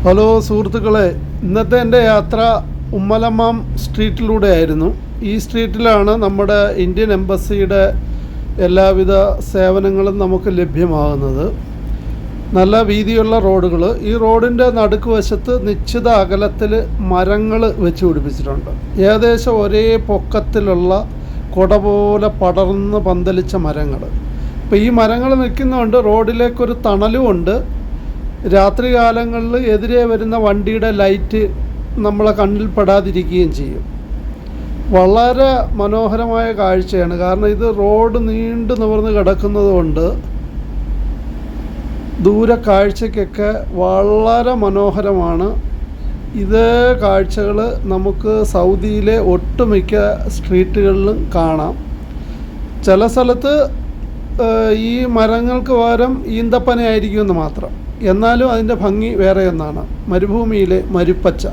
Hello സുഹൃത്തുക്കളെ, ഇന്നത്തെ എൻ്റെ യാത്ര ഉമ്മലമ്മാം സ്ട്രീറ്റിലൂടെ ആയിരുന്നു. ഈ സ്ട്രീറ്റിലാണ് നമ്മുടെ ഇന്ത്യൻ എംബസിയുടെ എല്ലാവിധ സേവനങ്ങളും നമുക്ക് ലഭ്യമാകുന്നത്. നല്ല വീതിയുള്ള റോഡുകൾ. ഈ റോഡിൻ്റെ നടുക്ക് വശത്ത് നിശ്ചിത അകലത്തിൽ മരങ്ങൾ വെച്ച് പിടിപ്പിച്ചിട്ടുണ്ട്. ഏകദേശം ഒരേ പൊക്കത്തിലുള്ള കുട പോലെ പടർന്ന് പന്തലിച്ച മരങ്ങൾ. ഇപ്പോൾ ഈ മരങ്ങൾ നിൽക്കുന്നതുകൊണ്ട് റോഡിലേക്കൊരു തണലുമുണ്ട്. രാത്രി കാലങ്ങളിൽ എതിരെ വരുന്ന വണ്ടിയുടെ ലൈറ്റ് നമ്മളെ കണ്ണിൽ പെടാതിരിക്കുകയും ചെയ്യും. വളരെ മനോഹരമായ കാഴ്ചയാണ്. കാരണം ഇത് റോഡ് നീണ്ടു നിവർന്ന് കിടക്കുന്നത് കൊണ്ട് ദൂരെ കാഴ്ചയ്ക്കൊക്കെ വളരെ മനോഹരമാണ്. ഇതേ കാഴ്ചകൾ നമുക്ക് സൗദിയിലെ ഒട്ടുമിക്ക സ്ട്രീറ്റുകളിലും കാണാം. ചില സ്ഥലത്ത് ഈ മരങ്ങൾക്ക് പകരം ഈന്തപ്പനയായിരിക്കുമെന്ന് മാത്രം. എന്നാലും അതിൻ്റെ ഭംഗി വേറെ ഒന്നാണ്. മരുഭൂമിയിലെ മരുപ്പച്ച.